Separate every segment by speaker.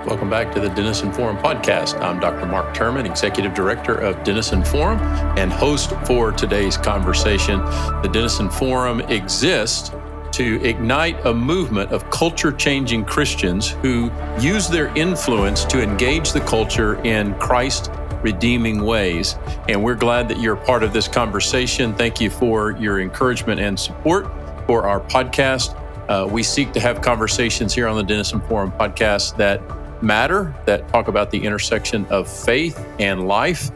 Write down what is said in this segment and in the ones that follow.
Speaker 1: Welcome back to the Denison Forum Podcast. I'm Dr. Mark Turman, Executive Director of Denison Forum and host for today's conversation. The Denison Forum exists to ignite a movement of culture-changing Christians who use their influence to engage the culture in Christ-redeeming ways. And we're glad that you're a part of this conversation. Thank you for your encouragement and support for our podcast. We seek to have conversations here on the Denison Forum Podcast that matter, that talk about the intersection of faith and life,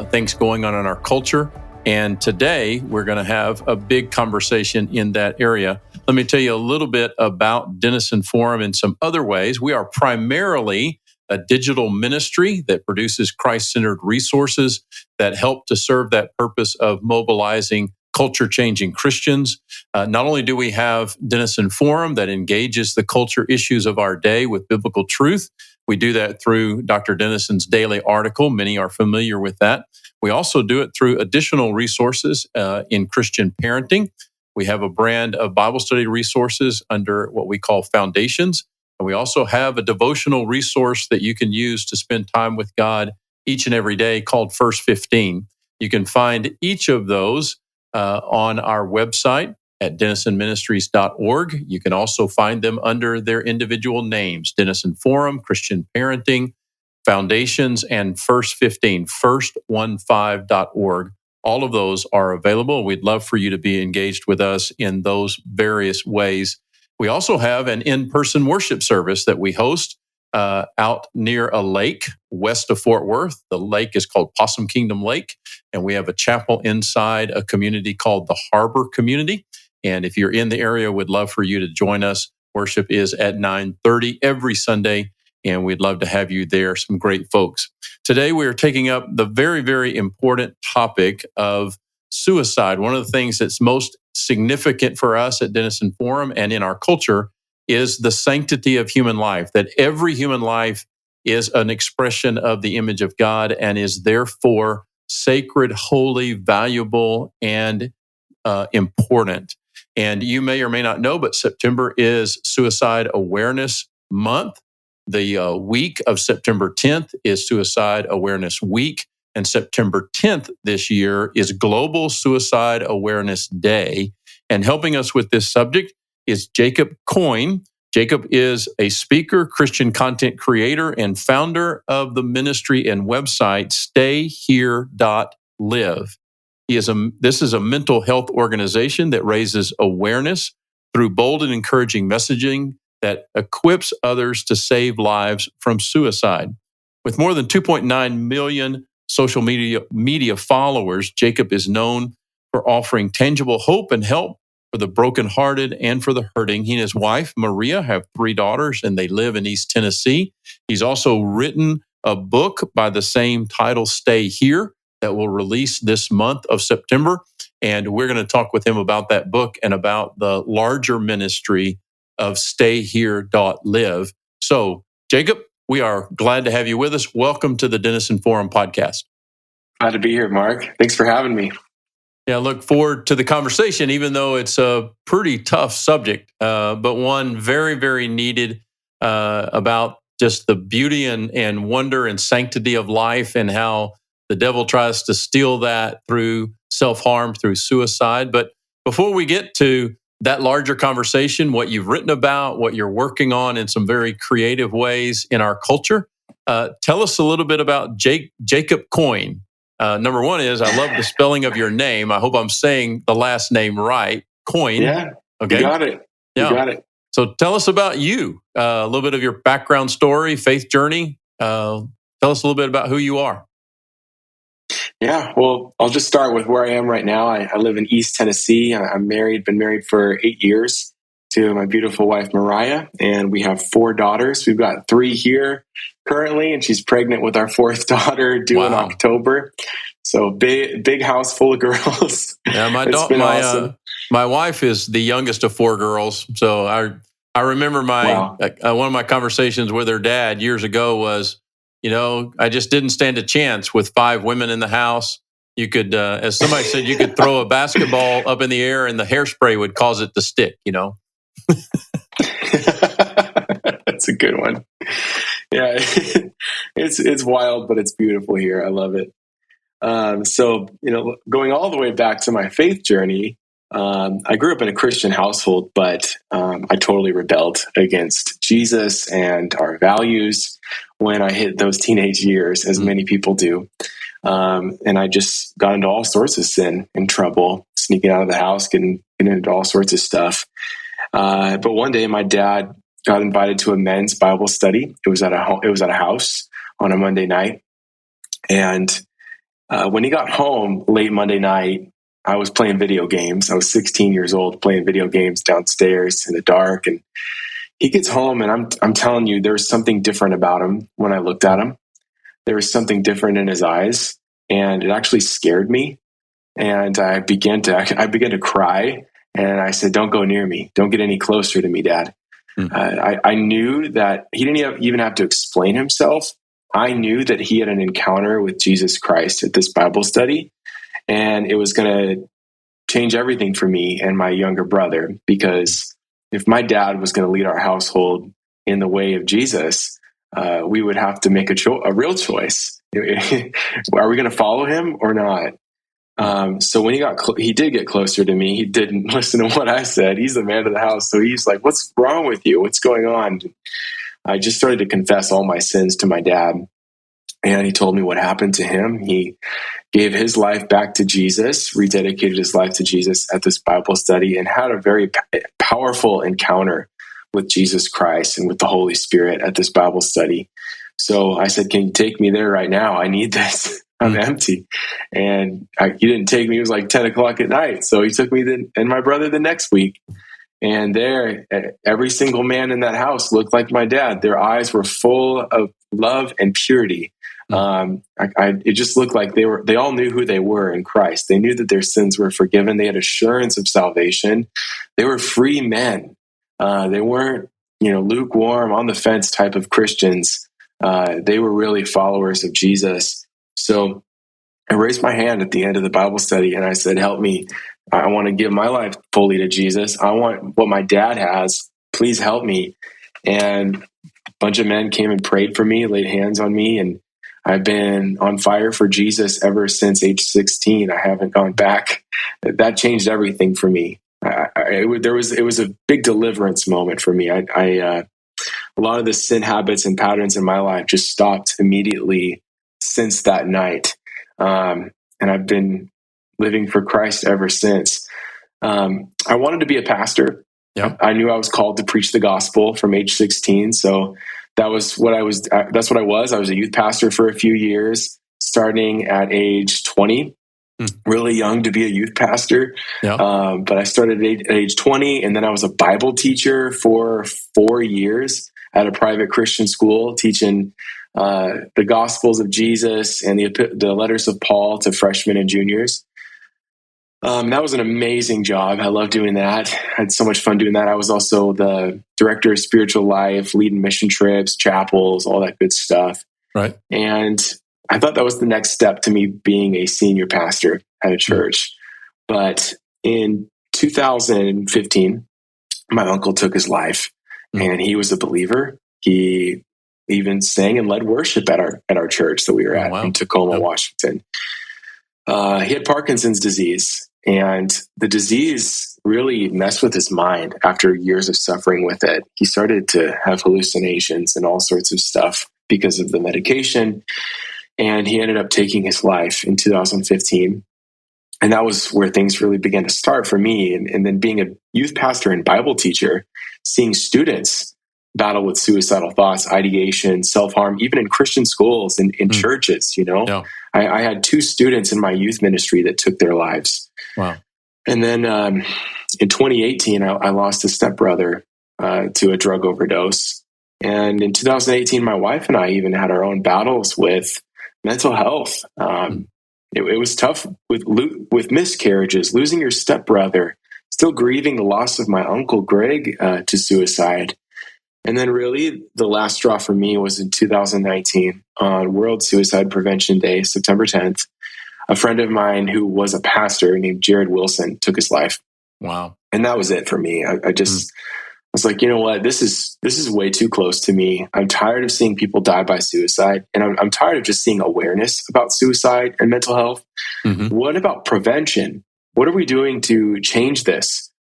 Speaker 1: things going on in our culture. And today we're going to have a big conversation in that area. Let me tell you a little bit about Denison Forum in some other ways. We are primarily a digital ministry that produces Christ-centered resources that help to serve that purpose of mobilizing culture-changing Christians. Not only do we have Denison Forum that engages the culture issues of our day with biblical truth, we do that through Dr. Denison's daily article. Many are familiar with that. We also do it through additional resources in Christian parenting. We have a brand of Bible study resources under what we call Foundations. And we also have a devotional resource that you can use to spend time with God each and every day called First 15. You can find each of those on our website at denisonministries.org. You can also find them under their individual names: Denison Forum, Christian Parenting, Foundations, and First 15, first15.org. All of those are available. We'd love for you to be engaged with us in those various ways. We also have an in-person worship service that we host out near a lake west of Fort Worth. The lake is called Possum Kingdom Lake, and we have a chapel inside a community called the Harbor Community. And if you're in the area, we'd love for you to join us. Worship is at 9:30 every Sunday, and we'd love to have you there. Some great folks. Today, we are taking up the very, very important topic of suicide. One of the things that's most significant for us at Denison Forum and in our culture is the sanctity of human life, that every human life is an expression of the image of God and is therefore sacred, holy, valuable, and important. And you may or may not know, but September is Suicide Awareness Month. The week of September 10th is Suicide Awareness Week. And September 10th this year is Global Suicide Awareness Day. And helping us with this subject is Jacob Coyne. Jacob is a speaker, Christian content creator, and founder of the ministry and website Stayhere.live. This is a mental health organization that raises awareness through bold and encouraging messaging that equips others to save lives from suicide. With more than 2.9 million social media followers, Jacob is known for offering tangible hope and help for the brokenhearted and for the hurting. He and his wife, Maria, have 3 daughters, and they live in East Tennessee. He's also written a book by the same title, Stay Here, that will release this month of September. And we're going to talk with him about that book and about the larger ministry of Stayhere.live. So, Jacob, we are glad to have you with us. Welcome to the Denison Forum Podcast.
Speaker 2: Glad to be here, Mark. Thanks for having me.
Speaker 1: Yeah, I look forward to the conversation, even though it's a pretty tough subject, but one very, very needed about just the beauty and wonder and sanctity of life and how the devil tries to steal that through self-harm, through suicide. But before we get to that larger conversation, what you've written about, what you're working on in some very creative ways in our culture, tell us a little bit about Jacob Coyne. Number one is, I love the spelling of your name. I hope I'm saying the last name right. Coyne.
Speaker 2: Yeah,
Speaker 1: okay.
Speaker 2: You got it.
Speaker 1: Yeah.
Speaker 2: You got it.
Speaker 1: So tell us about you, a little bit of your background story, faith journey. Tell us a little bit about who you are.
Speaker 2: Yeah, well, I'll just start with where I am right now. I live in East Tennessee. I'm married, been married for 8 years to my beautiful wife, Mariah, and we have 4 daughters. We've got 3 here currently, and she's pregnant with our 4th daughter due in October. So big house full of girls.
Speaker 1: Yeah,
Speaker 2: awesome.
Speaker 1: My wife is the youngest of 4 girls. So I remember one of my conversations with her dad years ago was, I just didn't stand a chance with 5 women in the house. You could, as somebody said, you could throw a basketball up in the air and the hairspray would cause it to stick,
Speaker 2: That's a good one. Yeah, it's wild, but it's beautiful here. I love it. So, going all the way back to my faith journey, I grew up in a Christian household, but I totally rebelled against Jesus and our values when I hit those teenage years, as many people do. And I just got into all sorts of sin and trouble, sneaking out of the house, getting into all sorts of stuff. But one day, my dad got invited to a men's Bible study. It was at a house on a Monday night, and when he got home late Monday night, I was playing video games. I was 16 years old playing video games downstairs in the dark. And he gets home, and I'm telling you, there was something different about him when I looked at him. There was something different in his eyes, and it actually scared me. And I began to cry, and I said, "Don't go near me. Don't get any closer to me, Dad." I knew that he didn't even have to explain himself. I knew that he had an encounter with Jesus Christ at this Bible study, and it was going to change everything for me and my younger brother, because if my dad was going to lead our household in the way of Jesus, we would have to make a real choice. Are we going to follow him or not? So when he did get closer to me, he didn't listen to what I said. He's the man of the house. So he's like, "What's wrong with you? What's going on?" I just started to confess all my sins to my dad. And he told me what happened to him. He gave his life back to Jesus, rededicated his life to Jesus at this Bible study, and had a very powerful encounter with Jesus Christ and with the Holy Spirit at this Bible study. So I said, "Can you take me there right now? I need this. I'm empty." And he didn't take me. It was like 10 o'clock at night. So he took me and my brother the next week. And there, every single man in that house looked like my dad. Their eyes were full of love and purity. It just looked like they all knew who they were in Christ. They knew that their sins were forgiven. They had assurance of salvation. They were free men. They weren't, lukewarm, on the fence type of Christians. They were really followers of Jesus. So I raised my hand at the end of the Bible study and I said, "Help me. I want to give my life fully to Jesus. I want what my dad has. Please help me." And a bunch of men came and prayed for me, laid hands on me, and I've been on fire for Jesus ever since age 16. I haven't gone back. That changed everything for me. It was a big deliverance moment for me. A lot of the sin habits and patterns in my life just stopped immediately since that night. And I've been living for Christ ever since. I wanted to be a pastor.
Speaker 1: Yeah.
Speaker 2: I knew I was called to preach the gospel from age 16. So that's what I was. I was a youth pastor for a few years, starting at age 20. Really young to be a youth pastor.
Speaker 1: Yeah.
Speaker 2: But I started at age 20, and then I was a Bible teacher for 4 years at a private Christian school, teaching the Gospels of Jesus and the letters of Paul to freshmen and juniors. That was an amazing job. I love doing that. I had so much fun doing that. I was also the director of spiritual life, leading mission trips, chapels, all that good stuff.
Speaker 1: Right.
Speaker 2: And I thought that was the next step to me being a senior pastor at a church. But in 2015, my uncle took his life, and he was a believer. He even sang and led worship at our church that we were at in Tacoma, Washington. He had Parkinson's disease, and the disease really messed with his mind after years of suffering with it. He started to have hallucinations and all sorts of stuff because of the medication, and he ended up taking his life in 2015. And that was where things really began to start for me. And then being a youth pastor and Bible teacher, seeing students battle with suicidal thoughts, ideation, self-harm, even in Christian schools and in churches, Yeah. I had 2 students in my youth ministry that took their lives.
Speaker 1: Wow.
Speaker 2: And then in 2018, I lost a stepbrother to a drug overdose. And in 2018, my wife and I even had our own battles with mental health. It was tough with miscarriages, losing your stepbrother, still grieving the loss of my uncle Greg to suicide. And then really the last straw for me was in 2019 on World Suicide Prevention Day, September 10th. A friend of mine who was a pastor named Jared Wilson took his life.
Speaker 1: Wow.
Speaker 2: And that was it for me. I just, was like, you know what, this is way too close to me. I'm tired of seeing people die by suicide, and I'm tired of just seeing awareness about suicide and mental health.
Speaker 1: Mm-hmm.
Speaker 2: What about prevention? What are we doing to change this?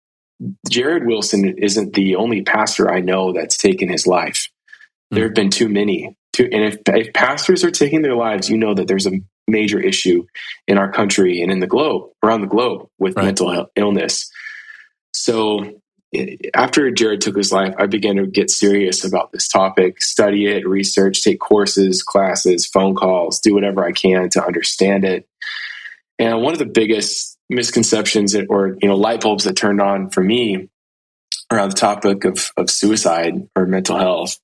Speaker 2: Jared Wilson isn't the only pastor I know that's taken his life. There have been too many. And if pastors are taking their lives, you know that there's a major issue in our country and in the globe, around the globe, with mental health illness. So after Jared took his life, I began to get serious about this topic, study it, research, take courses, classes, phone calls, do whatever I can to understand it. And one of the biggest misconceptions or light bulbs that turned on for me around the topic of suicide or mental health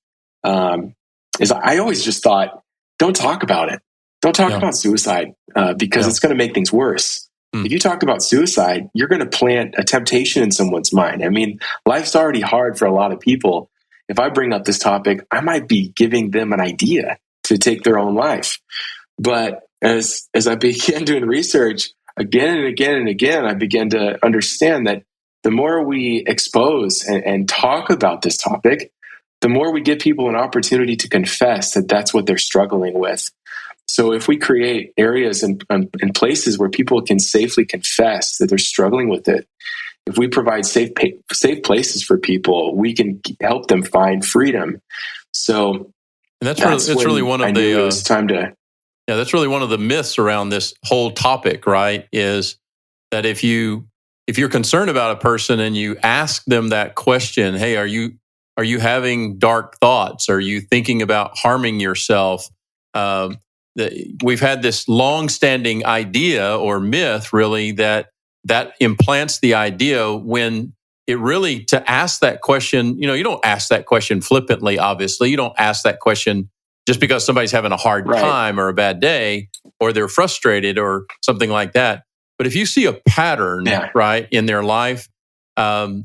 Speaker 2: is I always just thought, don't talk about it. Don't talk about suicide because it's going to make things worse. If you talk about suicide, you're going to plant a temptation in someone's mind. I mean, life's already hard for a lot of people. If I bring up this topic, I might be giving them an idea to take their own life. But as I began doing research again and again and again, I began to understand that the more we expose and talk about this topic, the more we give people an opportunity to confess that that's what they're struggling with. So if we create areas and places where people can safely confess that they're struggling with it, if we provide safe places for people, we can help them find freedom. So
Speaker 1: and that's really one of
Speaker 2: it was time to.
Speaker 1: Yeah, that's really one of the myths around this whole topic, right? Is that if you're concerned about a person and you ask them that question, hey, are you having dark thoughts? Are you thinking about harming yourself? We've had this long-standing idea or myth, really, that implants the idea when it really, to ask that question, you don't ask that question flippantly, obviously. You don't ask that question just because somebody's having a hard time or a bad day or they're frustrated or something like that. But if you see a pattern, right, in their life, by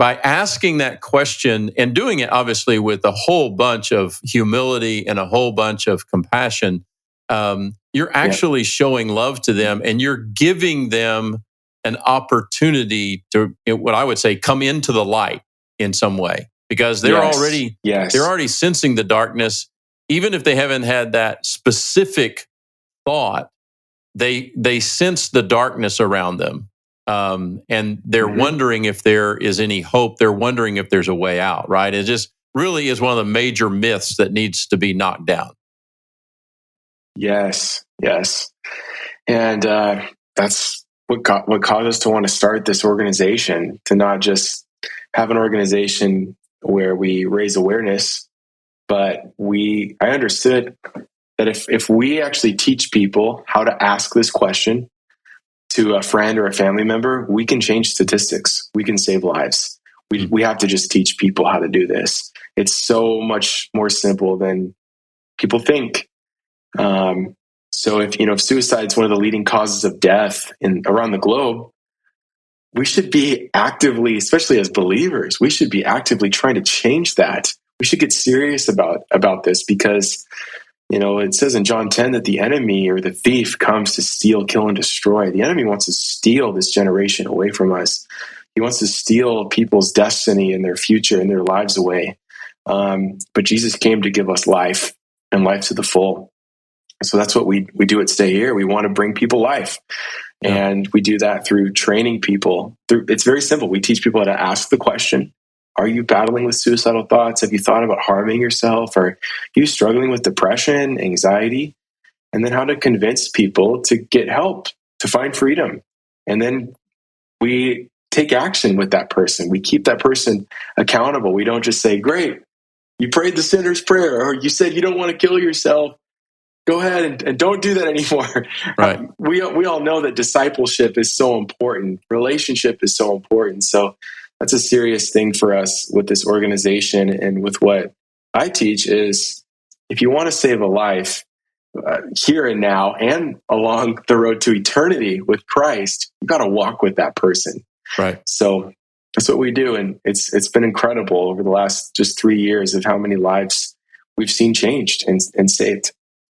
Speaker 1: asking that question and doing it, obviously, with a whole bunch of humility and a whole bunch of compassion, you're actually showing love to them, and you're giving them an opportunity to, what I would say, come into the light in some way, because they're already sensing the darkness, even if they haven't had that specific thought. They sense the darkness around them. And they're wondering if there is any hope. They're wondering if there's a way out, right? It just really is one of the major myths that needs to be knocked down.
Speaker 2: Yes. And that's what caused us to want to start this organization, to not just have an organization where we raise awareness, but I understood that if we actually teach people how to ask this question to a friend or a family member, we can change statistics. We can save lives. We have to just teach people how to do this. It's so much more simple than people think. So if suicide is one of the leading causes of death around the globe, we should be actively, especially as believers, we should be actively trying to change that. We should get serious about this, because it says in John 10 that the enemy or the thief comes to steal, kill, and destroy. The enemy wants to steal this generation away from us. He wants to steal people's destiny and their future and their lives away. But Jesus came to give us life, and life to the full. So that's what we do at Stay Here. We want to bring people life. And we do that through training people. It's very simple. We teach people how to ask the question, are you battling with suicidal thoughts? Have you thought about harming yourself? Are you struggling with depression, anxiety? And then how to convince people to get help, to find freedom. And then we take action with that person. We keep that person accountable. We don't just say, great, you prayed the sinner's prayer, or you said you don't want to kill yourself. Go ahead and don't do that anymore.
Speaker 1: Right.
Speaker 2: We all know that discipleship is so important. Relationship is so important. So that's a serious thing for us with this organization, and with what I teach is, if you want to save a life here and now and along the road to eternity with Christ, you got to walk with that person.
Speaker 1: Right.
Speaker 2: So that's what we do. And it's been incredible over the last just 3 years of how many lives we've seen changed and saved.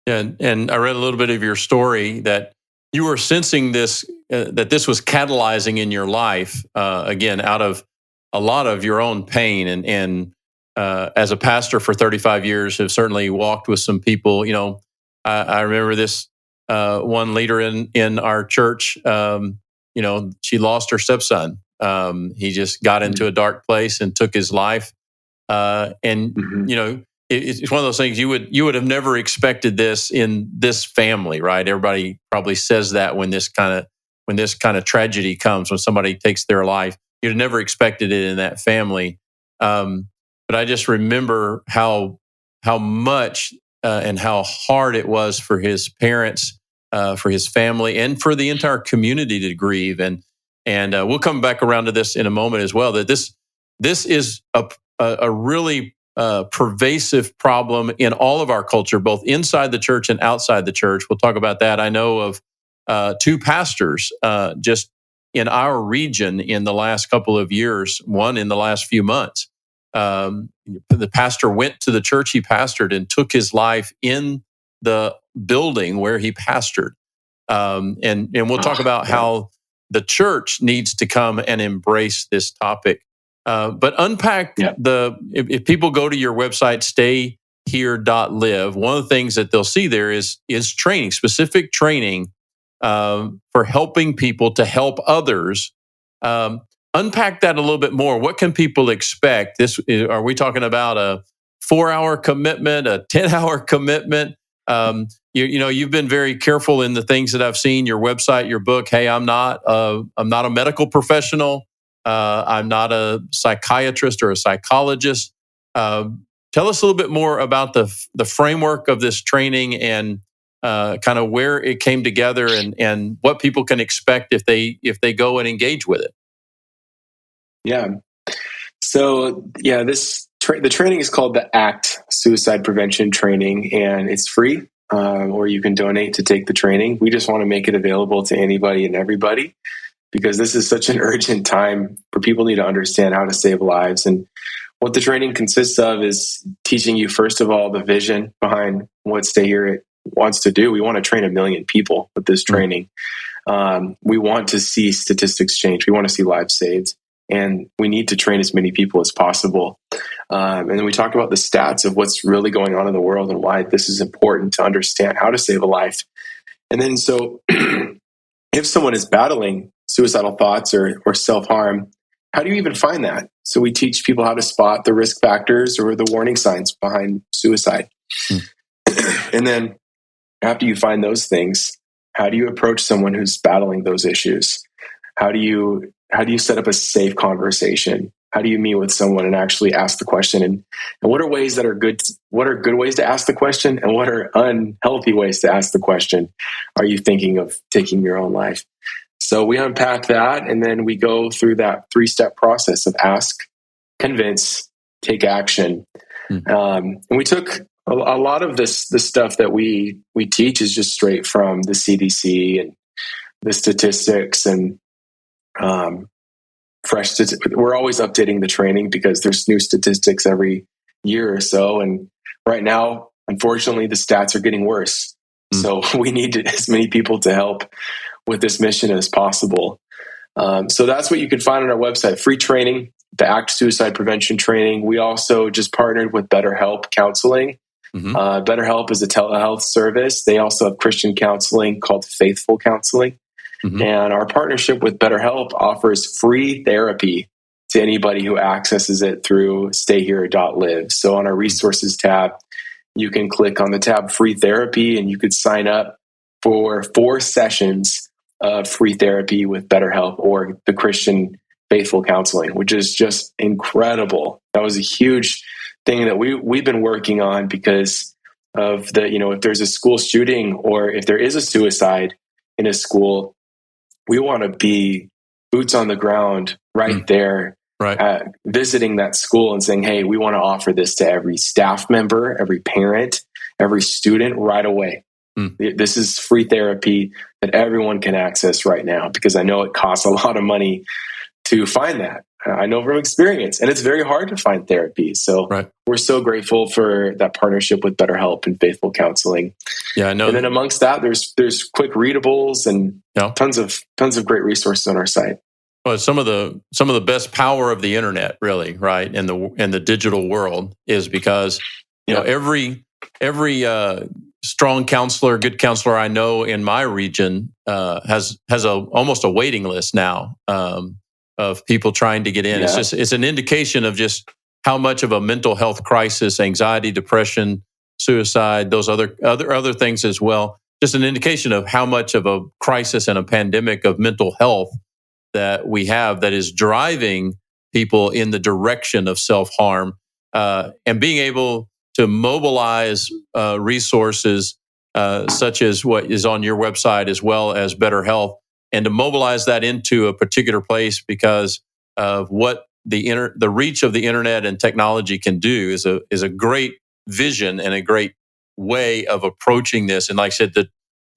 Speaker 1: Yeah, and I read a little bit of your story that you were sensing this, that this was catalyzing in your life, again, out of a lot of your own pain, and as a pastor for 35 years, have certainly walked with some people. I remember this one leader in our church. She lost her stepson. He just got into a dark place and took his life. And it's one of those things you would have never expected this in this family, right? Everybody probably says that when this kind of tragedy comes, when somebody takes their life, you'd have never expected it in that family. But I just remember how much and how hard it was for his parents, for his family, and for the entire community to grieve. And we'll come back around to this in a moment as well. That this is a really pervasive problem in all of our culture, both inside the church and outside the church. We'll talk about that. I know of two pastors just in our region in the last couple of years, one in the last few months. The pastor went to the church he pastored and took his life in the building where he pastored. And we'll talk about how the church needs to come and embrace this topic. But unpack if people go to your website, Stayhere.live, one of the things that they'll see there is training, specific training for helping people to help others. Unpack that a little bit more. What can people expect? Are we talking about a 4-hour commitment, a 10-hour commitment? You've been very careful in the things that I've seen, your website, your book. Hey, I'm not a medical professional. I'm not a psychiatrist or a psychologist. Tell us a little bit more about the framework of this training and kind of where it came together and what people can expect if they go and engage with it.
Speaker 2: Yeah. So the training is called the ACT Suicide Prevention Training, and it's free, or you can donate to take the training. We just want to make it available to anybody and everybody, because this is such an urgent time for people need to understand how to save lives. And what the training consists of is teaching you, first of all, the vision behind what Stayhere wants to do. We want to train 1 million people with this training. We want to see statistics change. We want to see lives saved. And we need to train as many people as possible. And then we talk about the stats of what's really going on in the world and why this is important to understand how to save a life. And then so if someone is battling suicidal thoughts or self-harm, how do you even find that? So we teach people how to spot the risk factors or the warning signs behind suicide. And then after you find those things, how do you approach someone who's battling those issues? How do you set up a safe conversation? How do you meet with someone and actually ask the question? And what are ways that are good? What are good ways to ask the question? And what are unhealthy ways to ask the question? Are you thinking of taking your own life? So we unpack that, and then we go through that 3-step process of ask, convince, take action. And we took a lot of the stuff that we teach is just straight from the CDC and the statistics and fresh. We're always updating the training because there's new statistics every year or so. And right now, unfortunately, the stats are getting worse. So we need as many people to help with this mission as possible. So that's what you can find on our website. Free training, the ACT Suicide Prevention Training. We also just partnered with BetterHelp Counseling. BetterHelp is a telehealth service. They also have Christian counseling called Faithful Counseling. And our partnership with BetterHelp offers free therapy to anybody who accesses it through Stayhere.live. So on our resources tab, you can click on the tab free therapy, and you could sign up for 4 sessions of free therapy with BetterHelp or the Christian Faithful Counseling, which is just incredible. That was a huge thing that we've been working on because of if there's a school shooting or if there is a suicide in a school, we want to be boots on the ground right there, visiting that school and saying, hey, we want to offer this to every staff member, every parent, every student right away. This is free therapy that everyone can access right now, because I know it costs a lot of money to find that. I know from experience, and it's very hard to find therapy. So we're so grateful for that partnership with BetterHelp and Faithful Counseling. Yeah, I know. And then amongst that, there's quick readables and tons of great resources on our site.
Speaker 1: Well, some of the best power of the internet, really, right, and the digital world is because every strong counselor, good counselor I know in my region has almost a waiting list now of people trying to get in.
Speaker 2: Yeah.
Speaker 1: It's an indication of just how much of a mental health crisis, anxiety, depression, suicide, those other things as well. Just an indication of how much of a crisis and a pandemic of mental health that we have that is driving people in the direction of self-harm, and being able to mobilize resources such as what is on your website, as well as Better Health, and to mobilize that into a particular place because of what the reach of the internet and technology can do is a great vision and a great way of approaching this. And like I said,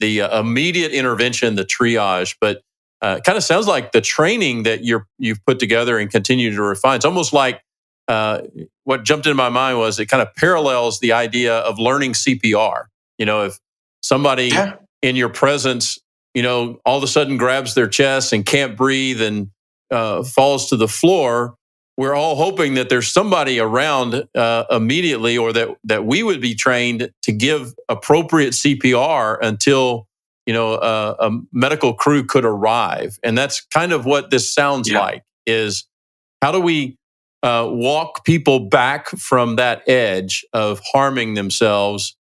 Speaker 1: the immediate intervention, the triage, but kind of sounds like the training that you've put together and continue to refine. It's almost like what jumped into my mind was it kind of parallels the idea of learning CPR. If somebody in your presence, all of a sudden grabs their chest and can't breathe and falls to the floor, we're all hoping that there's somebody around immediately, or that we would be trained to give appropriate CPR until a medical crew could arrive. And that's kind of what this sounds like, is how do we walk people back from that edge of harming themselves,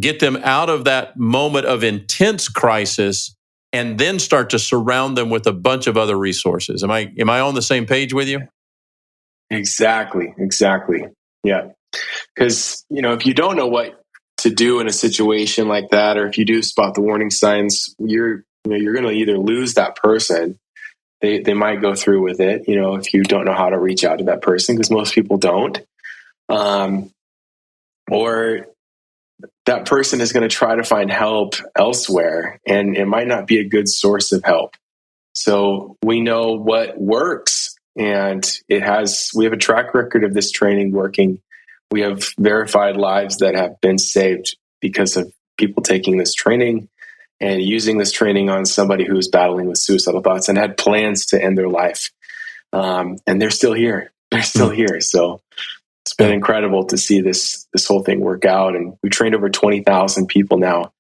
Speaker 1: get them out of that moment of intense crisis, and then start to surround them with a bunch of other resources. Am I on the same page with you?
Speaker 2: Exactly. Yeah. Because, if you don't know what to do in a situation like that, or if you do spot the warning signs, you're going to either lose that person. They might go through with it, if you don't know how to reach out to that person, because most people don't. Or that person is going to try to find help elsewhere, and it might not be a good source of help. So we know what works, and we have a track record of this training working. We have verified lives that have been saved because of people taking this training and using this training on somebody who's battling with suicidal thoughts and had plans to end their life. And they're still here. So it's been incredible to see this whole thing work out. And we trained over 20,000 people now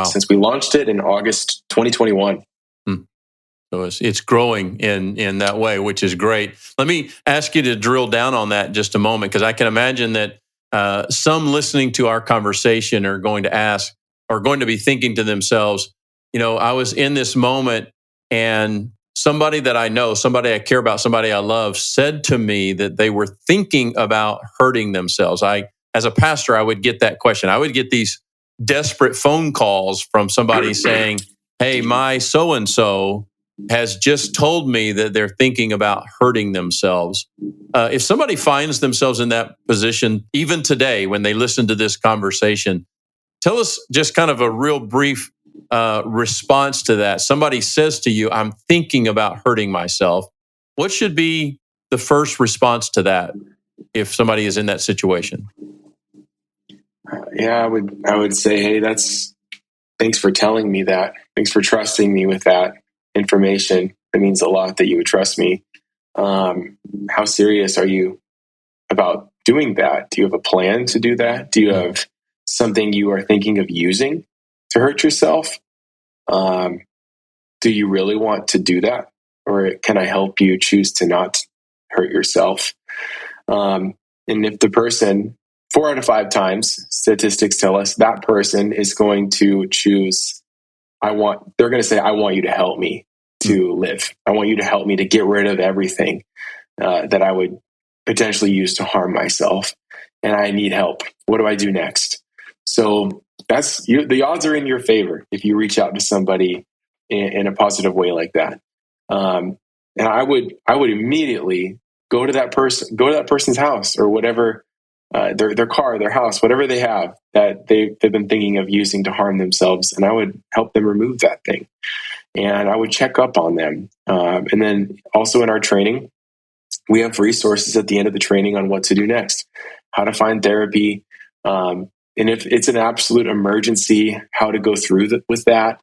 Speaker 2: since we launched it in August 2021.
Speaker 1: So it's growing in that way, which is great. Let me ask you to drill down on that just a moment, because I can imagine that some listening to our conversation are going to be thinking to themselves, I was in this moment and somebody that I know, somebody I care about, somebody I love said to me that they were thinking about hurting themselves. As a pastor, I would get that question. I would get these desperate phone calls from somebody saying, hey, my so-and-so has just told me that they're thinking about hurting themselves. If somebody finds themselves in that position, even today, when they listen to this conversation, tell us just kind of a real brief response to that. Somebody says to you, I'm thinking about hurting myself. What should be the first response to that if somebody is in that situation?
Speaker 2: Yeah, I would say, hey, thanks for telling me that. Thanks for trusting me with that information. It means a lot that you would trust me. How serious are you about doing that? Do you have a plan to do that? Do you have something you are thinking of using to hurt yourself? Do you really want to do that? Or can I help you choose to not hurt yourself? And if the person, 4 out of 5 times, statistics tell us that person is going to choose, they're going to say, I want you to help me to live. I want you to help me to get rid of everything that I would potentially use to harm myself. And I need help. What do I do next? So the odds are in your favor if you reach out to somebody in a positive way like that. And I would immediately go to that person's house, or whatever, their car, their house, whatever they have that they've been thinking of using to harm themselves. And I would help them remove that thing. And I would check up on them. And then also in our training, we have resources at the end of the training on what to do next, how to find therapy. And if it's an absolute emergency, how to go through with that.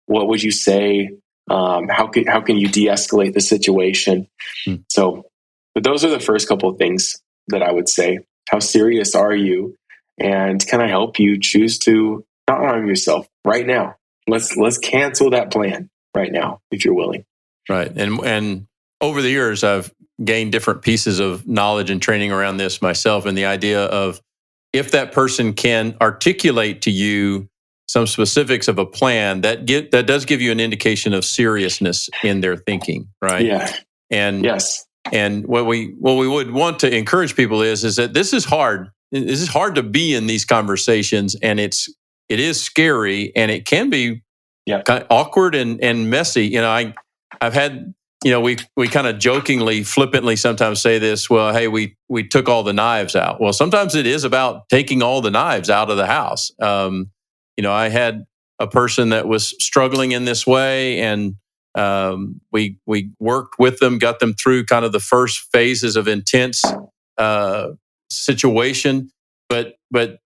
Speaker 2: What would you say How can you de-escalate the situation?
Speaker 1: Mm.
Speaker 2: So, but those are the first couple of things that I would say. How serious are you? And can I help you choose to not harm yourself right now? Let's cancel that plan right now if you're willing.
Speaker 1: Right. And over the years, I've gained different pieces of knowledge and training around this myself, and the idea of if that person can articulate to you some specifics of a plan, that does give you an indication of seriousness in their thinking, right?
Speaker 2: Yeah.
Speaker 1: And
Speaker 2: yes.
Speaker 1: And what we would want to encourage people is that this is hard. This is hard to be in these conversations, and it is scary, and it can be kind of awkward and messy. You know, I've had, you know, we kind of jokingly, flippantly sometimes say this. Well, hey, we took all the knives out. Well, sometimes it is about taking all the knives out of the house. You know, I had a person that was struggling in this way, and we worked with them, got them through kind of the first phases of intense situation. But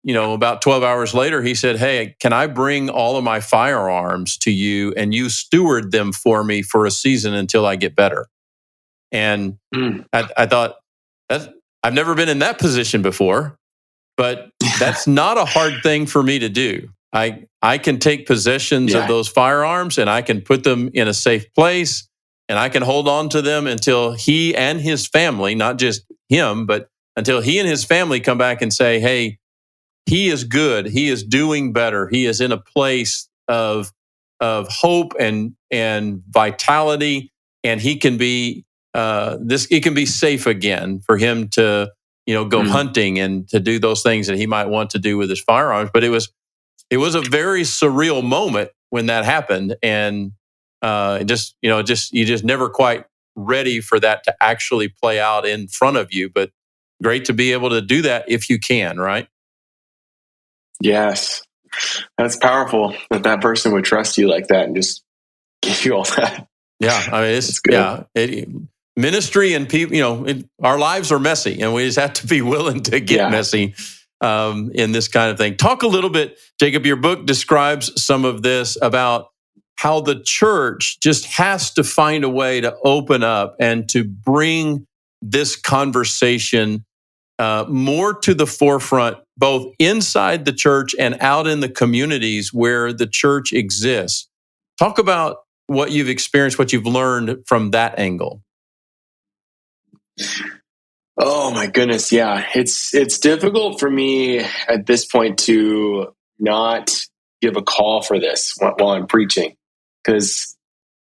Speaker 1: you know, about 12 hours later, he said, "Hey, can I bring all of my firearms to you, and you steward them for me for a season until I get better?" And I thought, I've never been in that position before, but that's not a hard thing for me to do. I can take possessions of those firearms, and I can put them in a safe place, and I can hold on to them until he and his family, not just him, but until he and his family come back and say, "Hey, he is good. He is doing better. He is in a place of hope and vitality, and he can be it can be safe again for him to, you know, go hunting and to do those things that he might want to do with his firearms." But it was a very surreal moment when that happened, and you just never quite ready for that to actually play out in front of you. But great to be able to do that if you can, right?
Speaker 2: Yes, that's powerful that person would trust you like that and just give you all that.
Speaker 1: Yeah, I mean, ministry and people, you know, our lives are messy, and we just have to be willing to get messy in this kind of thing. Talk a little bit, Jacob. Your book describes some of this about how the church just has to find a way to open up and to bring this conversation more to the forefront, both inside the church and out in the communities where the church exists. Talk about what you've experienced, what you've learned from that angle.
Speaker 2: Oh my goodness, yeah. It's difficult for me at this point to not give a call for this while I'm preaching, because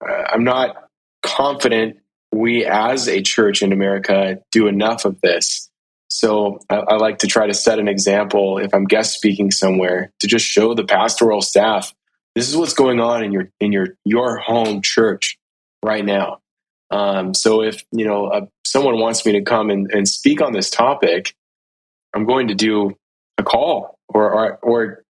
Speaker 2: I'm not confident we as a church in America do enough of this. So I like to try to set an example if I'm guest speaking somewhere, to just show the pastoral staff, this is what's going on in your home church right now. So if someone wants me to come and speak on this topic, I'm going to do a call, or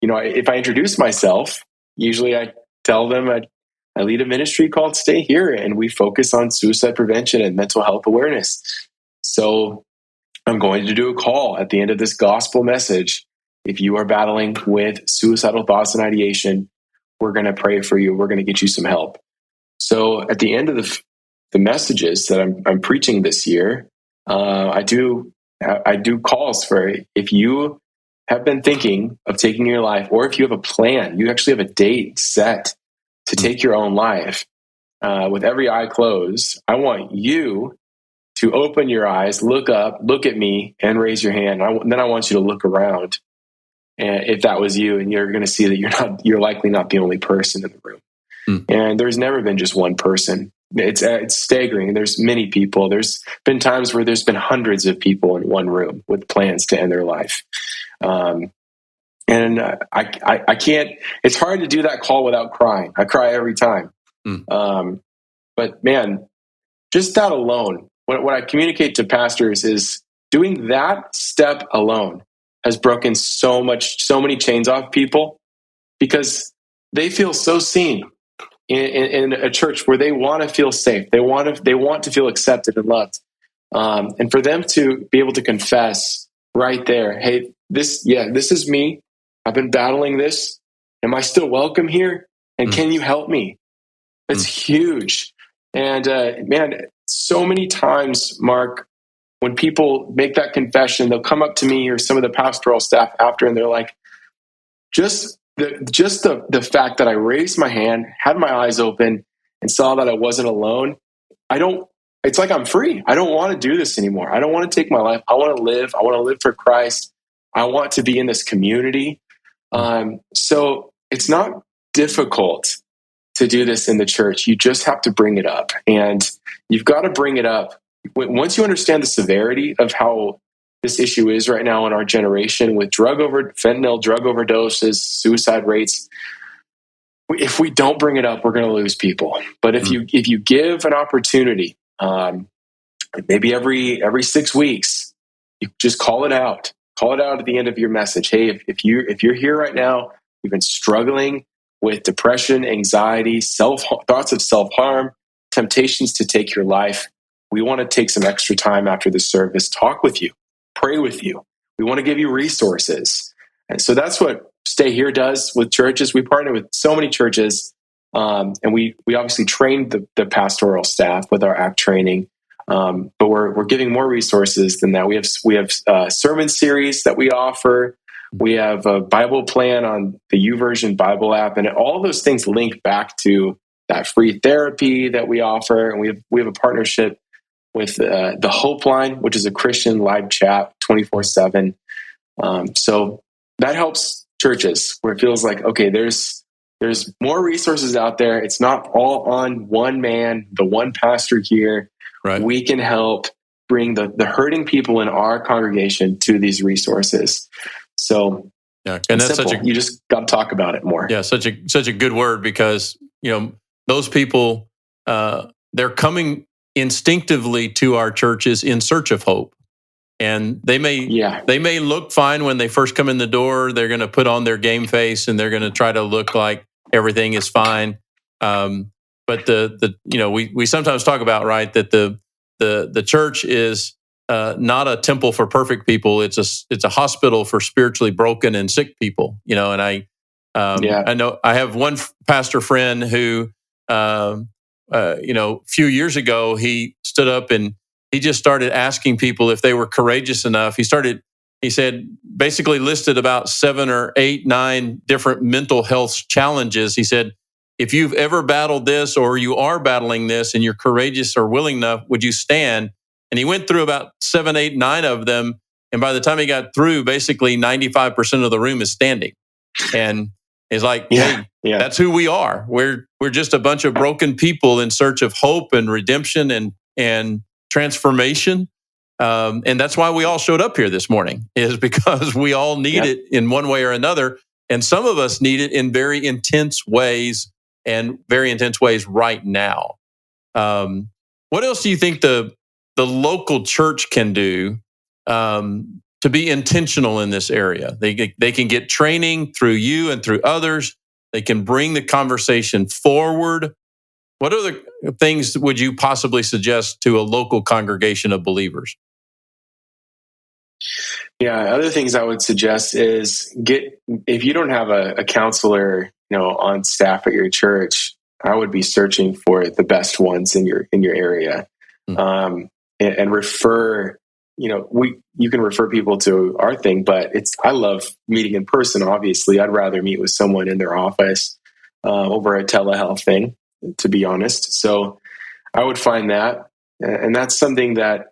Speaker 2: if I introduce myself, usually I tell them I lead a ministry called Stayhere, and we focus on suicide prevention and mental health awareness. So I'm going to do a call at the end of this gospel message. If you are battling with suicidal thoughts and ideation, we're going to pray for you. We're going to get you some help. So at the end of the messages that I'm preaching this year, I do calls for, if you have been thinking of taking your life, or if you have a plan, you actually have a date set to take your own life, with every eye closed, I want you to open your eyes, look up, look at me, and raise your hand. Then I want you to look around, and if that was you, and you're going to see that you're likely not the only person in the room. And there's never been just one person. It's staggering. There's many people. There's been times where there's been hundreds of people in one room with plans to end their life. And I can't. It's hard to do that call without crying. I cry every time. But man, just that alone. What I communicate to pastors is doing that step alone has broken so many chains off people, because they feel so seen in a church where they want to feel safe. They want to feel accepted and loved. And for them to be able to confess right there, hey, this is me. I've been battling this. Am I still welcome here? And can you help me? It's huge. And man, so many times, Mark, when people make that confession, they'll come up to me or some of the pastoral staff after, and they're like, just the fact that I raised my hand, had my eyes open, and saw that I wasn't alone, it's like I'm free. I don't want to do this anymore. I don't want to take my life. I want to live. I want to live for Christ. I want to be in this community. So it's not difficult to do this in the church. You just have to bring it up. And you've got to bring it up. Once you understand the severity of how this issue is right now in our generation with fentanyl, drug overdoses, suicide rates, if we don't bring it up, we're going to lose people. But if you give an opportunity, maybe every 6 weeks, you just call it out. Call it out at the end of your message. Hey, if you're here right now, you've been struggling with depression, anxiety, thoughts of self-harm, temptations to take your life, we want to take some extra time after the service, talk with you, pray with you. We want to give you resources. And so that's what Stay Here does with churches. We partner with so many churches, and we obviously trained the pastoral staff with our ACT training. But we're giving more resources than that. We have sermon series that we offer. We have a Bible plan on the YouVersion Bible app, and all those things link back to that free therapy that we offer. And we have a partnership with the Hope Line, which is a Christian live chat 24/7. So that helps churches where it feels like, okay, there's more resources out there. It's not all on one man, the one pastor here.
Speaker 1: Right.
Speaker 2: We can help bring the hurting people in our congregation to these resources. So,
Speaker 1: yeah, and that's
Speaker 2: simple. You just got to talk about it more.
Speaker 1: Yeah, such a good word, because those people, they're coming instinctively to our churches in search of hope, and they may look fine when they first come in the door. They're going to put on their game face and they're going to try to look like everything is fine. But we sometimes talk about, right, that the church is not a temple for perfect people. It's a hospital for spiritually broken and sick people. And I know I have one pastor friend who, a few years ago, he stood up and he just started asking people if they were courageous enough. He said, basically listed about 7 or 8, 9 different mental health challenges. He said, if you've ever battled this or you are battling this and you're courageous or willing enough, would you stand? And he went through about 7, 8, 9 of them. And by the time he got through, basically 95% of the room is standing. And it's like, hey, that's who we are. We're just a bunch of broken people in search of hope and redemption and transformation. And that's why we all showed up here this morning, is because we all need it in one way or another. And some of us need it in very intense ways, and very intense ways right now. What else do you think the local church can do to be intentional in this area? They can get training through you and through others. They can bring the conversation forward. What other things would you possibly suggest to a local congregation of believers?
Speaker 2: Yeah, other things I would suggest is if you don't have a counselor, on staff at your church, I would be searching for the best ones in your area, and refer. You can refer people to our thing, but I love meeting in person. Obviously, I'd rather meet with someone in their office over a telehealth thing, to be honest. So I would find that, and that's something that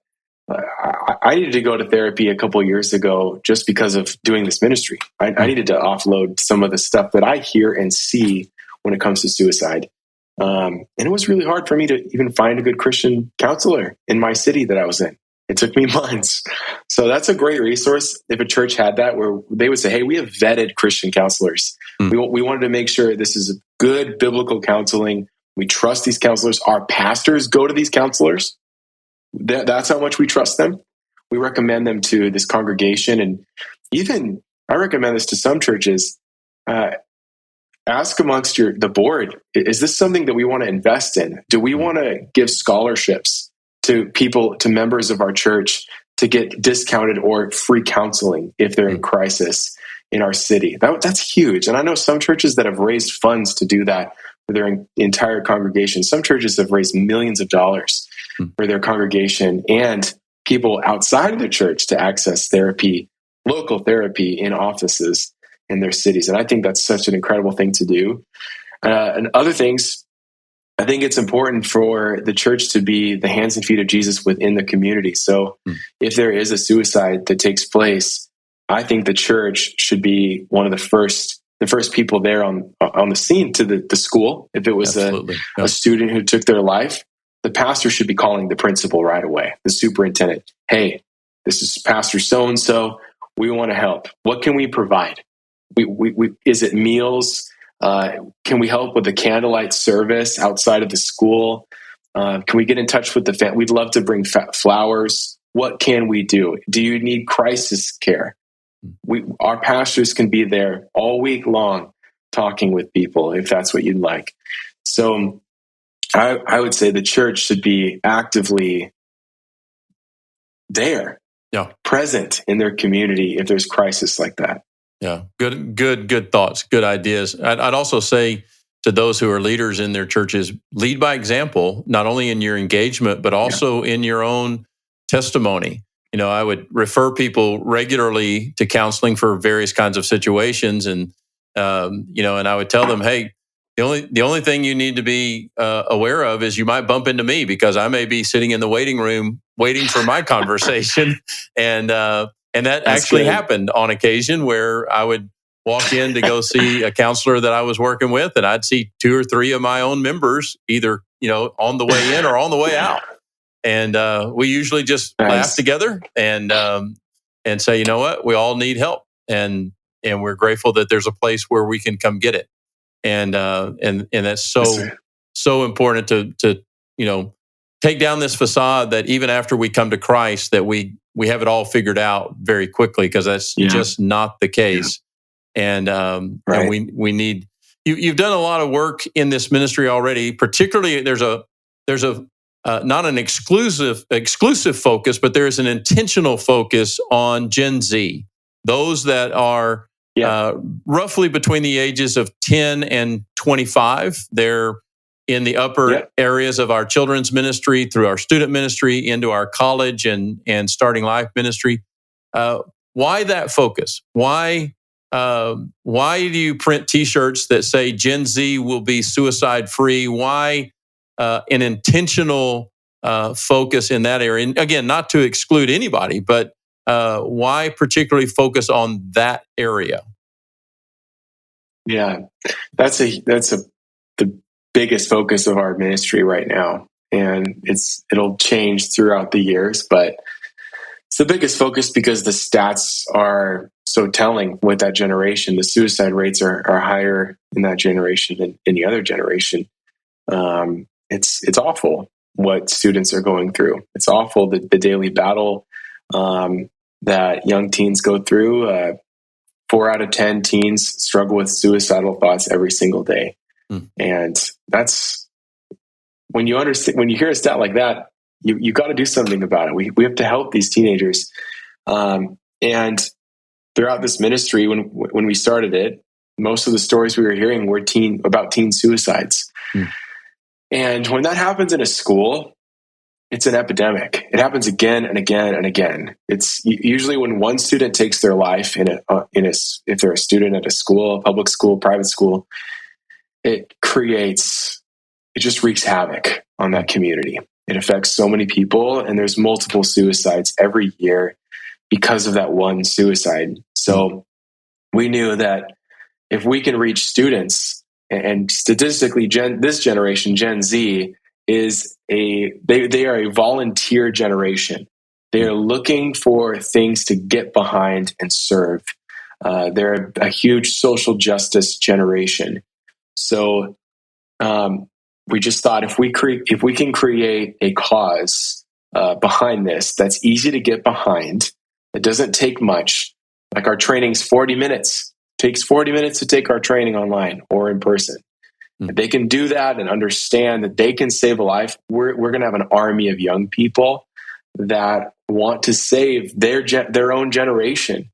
Speaker 2: I needed to go to therapy a couple of years ago just because of doing this ministry. I needed to offload some of the stuff that I hear and see when it comes to suicide. And it was really hard for me to even find a good Christian counselor in my city that I was in. It took me months. So that's a great resource if a church had that, where they would say, hey, we have vetted Christian counselors. We wanted to make sure this is good biblical counseling. We trust these counselors. Our pastors go to these counselors. That's how much we trust them. We recommend them to this congregation. And even I recommend this to some churches. Ask amongst the board, is this something that we want to invest in? Do we want to give scholarships to members of our church to get discounted or free counseling if they're in crisis in our city? That's huge. And I know some churches that have raised funds to do that for their entire congregation. Some churches have raised millions of dollars for their congregation and people outside of the church to access therapy, local therapy in offices in their cities. And I think that's such an incredible thing to do. And other things, I think it's important for the church to be the hands and feet of Jesus within the community. So if there is a suicide that takes place, I think the church should be one of the first people there on the scene to the school. If it was a student who took their life, the pastor should be calling the principal right away, the superintendent. Hey, this is Pastor so-and-so. We want to help. What can we provide? Is it meals? Can we help with the candlelight service outside of the school? Can we get in touch with the family? We'd love to bring flowers. What can we do? Do you need crisis care? Our pastors can be there all week long talking with people if that's what you'd like. So I would say the church should be actively there, present in their community if there's crisis like that.
Speaker 1: Yeah, good thoughts, good ideas. I'd also say to those who are leaders in their churches, lead by example, not only in your engagement, but also in your own testimony. I would refer people regularly to counseling for various kinds of situations, and and I would tell them, hey, the only thing you need to be aware of is you might bump into me because I may be sitting in the waiting room waiting for my conversation, and that That's actually good. Happened on occasion where I would walk in to go see a counselor that I was working with, and I'd see 2 or 3 of my own members either on the way in or on the way out. And we usually just laugh together and say, you know what, we all need help, and we're grateful that there's a place where we can come get it, and that's so important to take down this facade that even after we come to Christ that we have it all figured out very quickly, because that's just not the case, and we need. You've done a lot of work in this ministry already. Particularly, there's a not an exclusive focus, but there is an intentional focus on Gen Z, those that are roughly between the ages of 10 and 25. They're in the upper areas of our children's ministry, through our student ministry, into our college and starting life ministry. Why that focus? Why do you print T-shirts that say Gen Z will be suicide free? Why an intentional focus in that area? And again, not to exclude anybody, but why particularly focus on that area?
Speaker 2: Yeah, that's the biggest focus of our ministry right now, and it'll change throughout the years, but it's the biggest focus because the stats are so telling with that generation. The suicide rates are higher in that generation than any other generation. It's awful what students are going through. It's awful the daily battle that young teens go through. 4 out of 10 teens struggle with suicidal thoughts every single day. And that's when you hear a stat like that, you got to do something about it. We have to help these teenagers. And throughout this ministry, when we started it, most of the stories we were hearing were about teen suicides. And when that happens in a school, it's an epidemic. It happens again and again and again. It's usually when one student takes their life if they're a student at a school, a public school, private school, it just wreaks havoc on that community. It affects so many people, and there's multiple suicides every year because of that one suicide. So we knew that if we can reach students, and statistically, this generation, Gen Z, they are a volunteer generation. They are looking for things to get behind and serve. They're a huge social justice generation. So we just thought if we can create a cause behind this that's easy to get behind, it doesn't take much. Like our training's 40 minutes. It takes 40 minutes to take our training online or in person. If they can do that and understand that they can save a life, we're going to have an army of young people that want to save their own generation.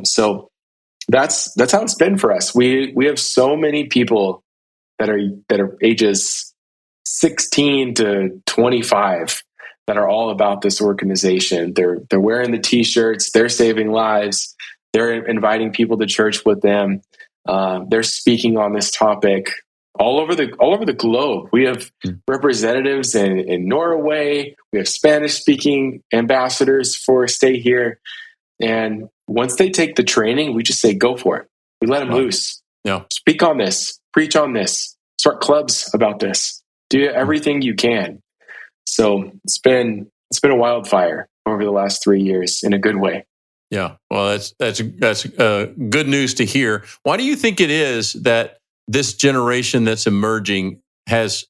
Speaker 2: So that's how it's been for us. We have so many people that are ages 16 to 25 that are all about this organization. They're wearing the t-shirts, they're saving lives, they're inviting people to church with them. They're speaking on this topic all over the globe. We have representatives in Norway. We have Spanish-speaking ambassadors for Stay Here. And once they take the training, we just say, go for it. We let them loose.
Speaker 1: Yeah.
Speaker 2: Speak on this. Preach on this. Start clubs about this. Do everything you can. So it's been a wildfire over the last 3 years in a good way.
Speaker 1: Yeah. Well, that's good news to hear. Why do you think it is that this generation that's emerging has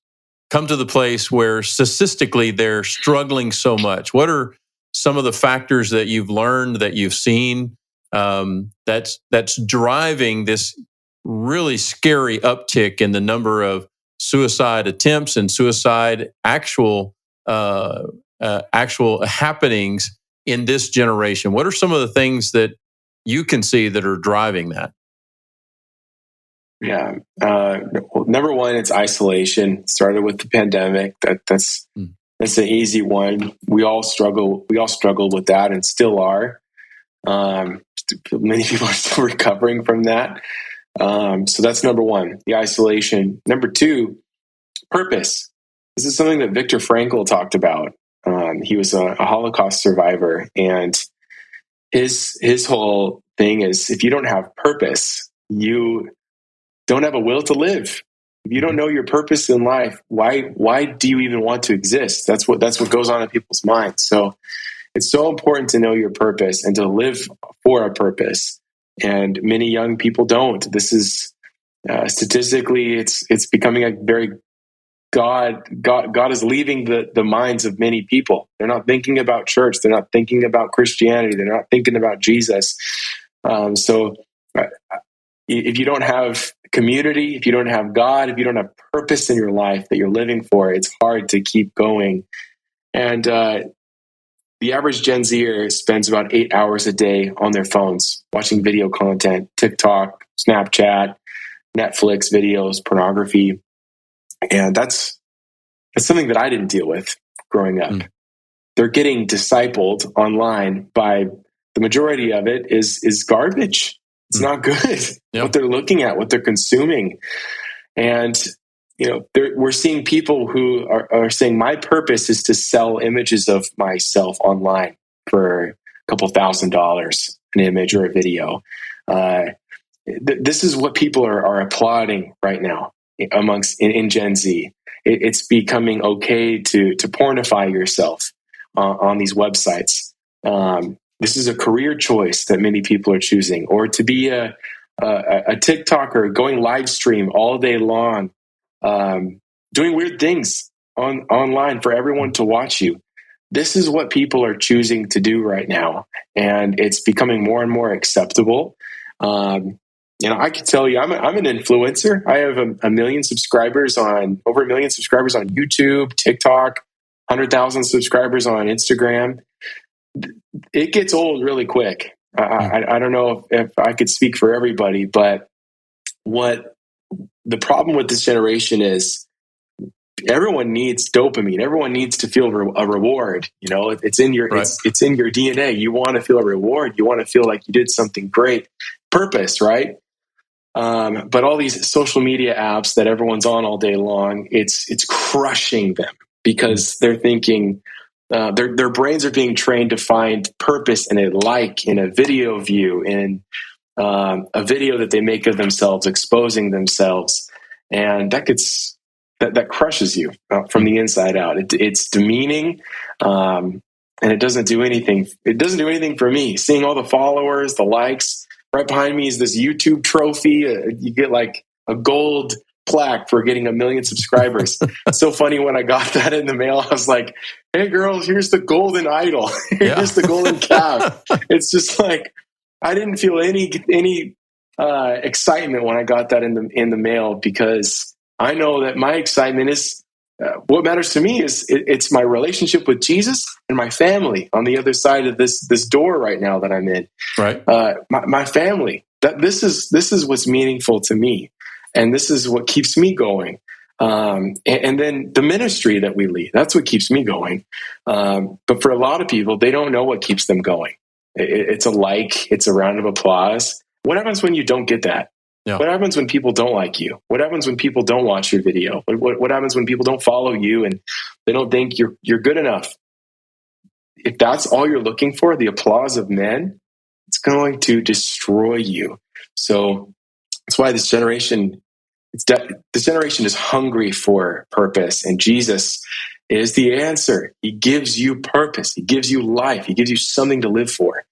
Speaker 1: come to the place where statistically they're struggling so much? What are some of the factors that you've learned, that you've seen, that's driving this really scary uptick in the number of suicide attempts and suicide actual happenings in this generation? What are some of the things that you can see that are driving that?
Speaker 2: Yeah. Number one, it's isolation. It started with the pandemic. That's an easy one. We all struggle with that and still are. Many people are still recovering from that. So that's number one, the isolation. Number two, purpose. This is something that Viktor Frankl talked about. He was a Holocaust survivor, and his whole thing is, if you don't have purpose, you don't have a will to live. If you don't know your purpose in life, why do you even want to exist? That's what goes on in people's minds. So it's so important to know your purpose and to live for a purpose. And many young people don't. This is statistically, it's becoming a very God is leaving the minds of many people. They're not thinking about church. They're not thinking about Christianity. They're not thinking about Jesus. So if you don't have community, if you don't have God, if you don't have purpose in your life that you're living for, it's hard to keep going. And the average Gen Zer spends about 8 hours a day on their phones watching video content, TikTok, Snapchat, Netflix videos, pornography. And that's something that I didn't deal with growing up. They're getting discipled online by the majority of it is garbage. It's not good. Yep. What they're looking at, what they're consuming. And, we're seeing people who are saying, my purpose is to sell images of myself online for a couple $1,000, an image or a video. This is what people are applauding right now in Gen Z. It's becoming okay to pornify yourself on these websites. This is a career choice that many people are choosing, or to be a TikToker going live stream all day long, doing weird things online for everyone to watch you. This is what people are choosing to do right now, and it's becoming more and more acceptable. I can tell you, I'm an influencer. I have over 1 million subscribers on YouTube, TikTok, 100,000 subscribers on Instagram. It gets old really quick. I don't know if I could speak for everybody, but what the problem with this generation is, everyone needs dopamine. Everyone needs to feel a reward. It's in your it's in your DNA. You want to feel a reward. You want to feel like you did something great. Purpose, right? But all these social media apps that everyone's on all day long, it's crushing them, because they're thinking their brains are being trained to find purpose in a video view, in a video that they make of themselves, exposing themselves, and that crushes you from the inside out. It's demeaning, and it doesn't do anything. It doesn't do anything for me. Seeing all the followers, the likes. Right behind me is this YouTube trophy. You get like a gold plaque for getting 1 million subscribers. It's so funny, when I got that in the mail, I was like, hey girl, here's the golden idol. Here's the golden calf. It's just like, I didn't feel any excitement when I got that in the mail, because I know that my excitement is what matters to me is it's my relationship with Jesus and my family on the other side of this door right now that I'm in.
Speaker 1: Right.
Speaker 2: My family. This is what's meaningful to me. And this is what keeps me going. And then the ministry that we lead, that's what keeps me going. But for a lot of people, they don't know what keeps them going. It's a like, it's a round of applause. What happens when you don't get that?
Speaker 1: Yeah.
Speaker 2: What happens when people don't like you? What happens when people don't watch your video? What happens when people don't follow you and they don't think you're good enough? If that's all you're looking for, the applause of men, it's going to destroy you. So that's why this generation is hungry for purpose, and Jesus is the answer. He gives you purpose. He gives you life. He gives you something to live for.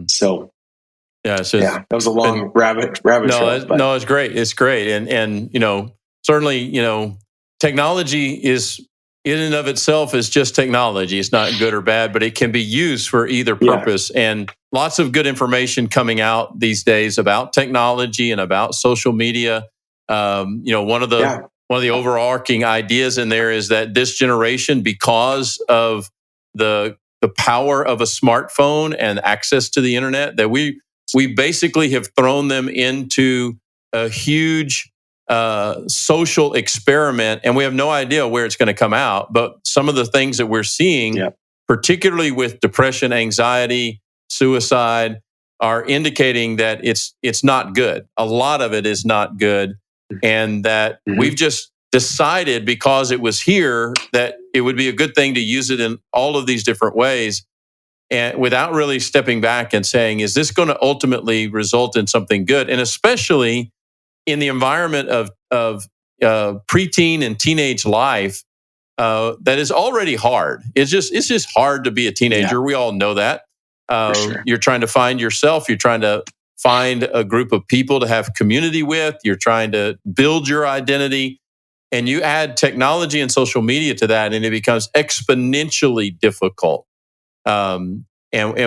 Speaker 2: So, that was a long rabbit trail.
Speaker 1: No, it's great. It's great, and certainly, technology is in and of itself is just technology. It's not good or bad, but it can be used for either purpose. Yeah. And lots of good information coming out these days about technology and about social media. One of the overarching ideas in there is that this generation, because of the power of a smartphone and access to the internet, that we basically have thrown them into a huge social experiment, and we have no idea where it's going to come out. But some of the things that we're seeing, particularly with depression, anxiety, suicide, are indicating that it's not good. A lot of it is not good. And that we've just decided, because it was here, that it would be a good thing to use it in all of these different ways, and without really stepping back and saying, is this going to ultimately result in something good? And especially in the environment of preteen and teenage life, that is already hard. It's just hard to be a teenager. Yeah. We all know that. Sure. You're trying to find yourself. You're trying to find a group of people to have community with. You're trying to build your identity, and you add technology and social media to that, and it becomes exponentially difficult. And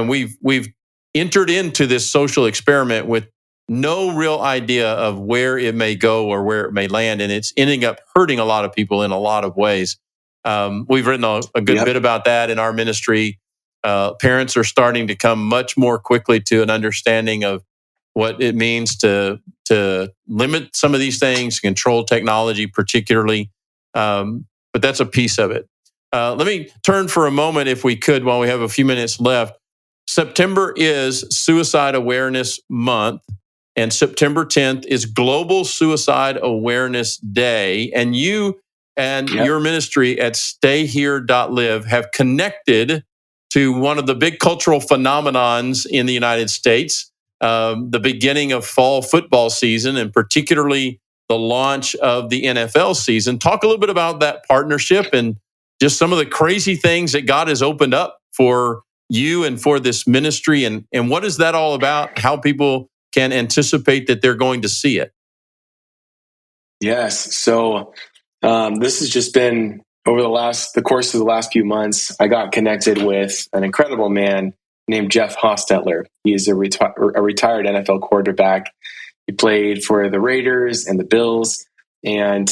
Speaker 1: we've entered into this social experiment with no real idea of where it may go or where it may land, and it's ending up hurting a lot of people in a lot of ways. We've written a good bit about that in our ministry. Parents are starting to come much more quickly to an understanding of what it means to limit some of these things, control technology particularly. But that's a piece of it. Let me turn for a moment, if we could, while we have a few minutes left. September is Suicide Awareness Month, and September 10th is Global Suicide Awareness Day. And you and your ministry at Stayhere.live have connected to one of the big cultural phenomenons in the United States, the beginning of fall football season, and particularly the launch of the NFL season. Talk a little bit about that partnership and just some of the crazy things that God has opened up for you and for this ministry. And what is that all about? How people can anticipate that they're going to see it?
Speaker 2: Yes. So this has just been over the course of the last few months. I got connected with an incredible man named Jeff Hostetler. He is a retired NFL quarterback. He played for the Raiders and the Bills, and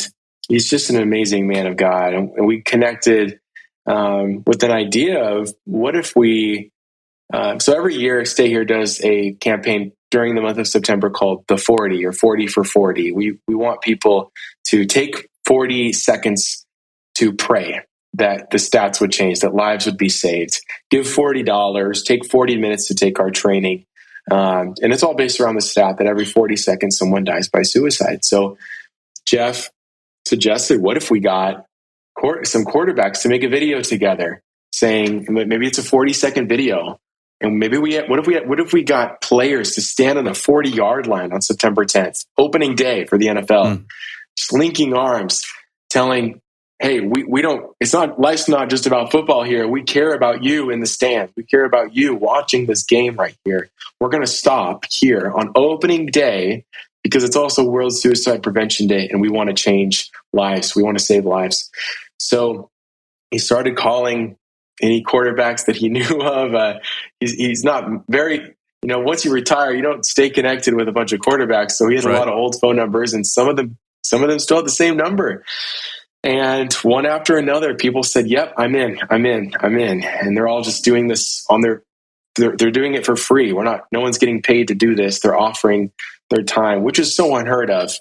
Speaker 2: he's just an amazing man of God. And we connected with an idea of what if we. So every year, Stay Here does a campaign during the month of September called the 40 or 40 for 40. We want people to take 40 seconds to pray that the stats would change, that lives would be saved. Give $40, take 40 minutes to take our training. And it's all based around the stat that every 40 seconds someone dies by suicide. So Jeff suggested, what if we got some quarterbacks to make a video together saying, maybe it's a 40-second video. And maybe what if we got players to stand on the 40-yard line on September 10th, opening day for the NFL, just linking arms, telling, hey, life's not just about football here. We care about you in the stands. We care about you watching this game right here. We're going to stop here on opening day because it's also World Suicide Prevention Day, and we want to change lives. We want to save lives. So he started calling any quarterbacks that he knew of. He's not very, once you retire, you don't stay connected with a bunch of quarterbacks. So he has a lot of old phone numbers, and some of them still have the same number. And one after another, people said, yep, I'm in. And they're all just doing this they're doing it for free. No one's getting paid to do this. They're offering their time, which is so unheard of.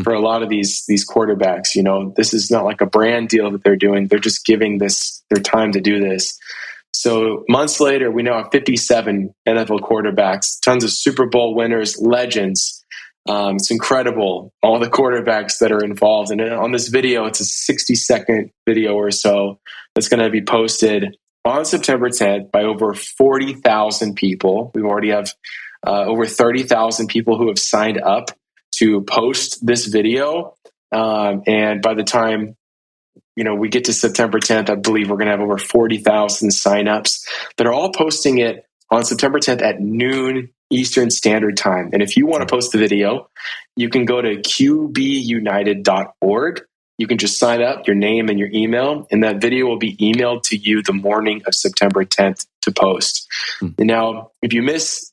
Speaker 2: for a lot of these quarterbacks. This is not like a brand deal that they're doing. They're just giving their time to do this. So months later, we now have 57 NFL quarterbacks, tons of Super Bowl winners, legends. It's incredible, all the quarterbacks that are involved. And on this video, it's a 60-second video or so that's going to be posted on September 10th by over 40,000 people. We already have over 30,000 people who have signed up to post this video. And by the time we get to September 10th, I believe we're going to have over 40,000 signups that are all posting it on September 10th at noon Eastern Standard Time. And if you want to post the video, you can go to qbunited.org. You can just sign up, your name and your email, and that video will be emailed to you the morning of September 10th to post. And now, if you miss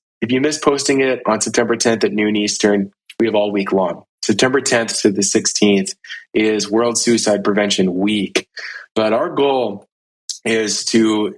Speaker 2: posting it on September 10th at noon Eastern, we have all week long. September 10th to the 16th is World Suicide Prevention Week. But our goal is to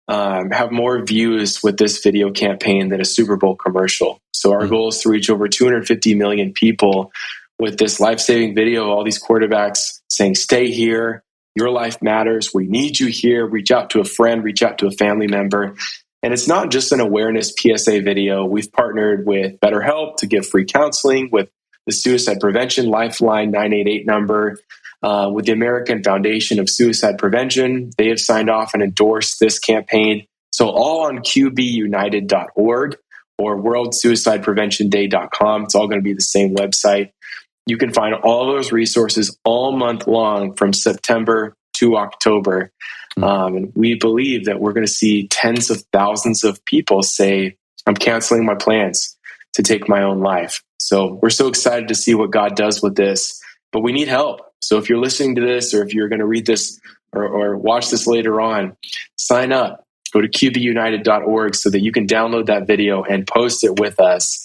Speaker 2: have more views with this video campaign than a Super Bowl commercial. So our goal is to reach over 250 million people with this life-saving video, all these quarterbacks saying, stay here, your life matters, we need you here, reach out to a friend, reach out to a family member. And it's not just an awareness PSA video. We've partnered with BetterHelp to give free counseling, with the Suicide Prevention Lifeline 988 number, with the American Foundation of Suicide Prevention. They have signed off and endorsed this campaign. So all on qbunited.org or worldsuicidepreventionday.com. It's all going to be the same website. You can find all those resources all month long from September to October. And we believe that we're going to see tens of thousands of people say, I'm canceling my plans to take my own life. So we're so excited to see what God does with this, but we need help. So if you're listening to this, or if you're going to read this or watch this later on, sign up. Go to qbunited.org so that you can download that video and post it with us.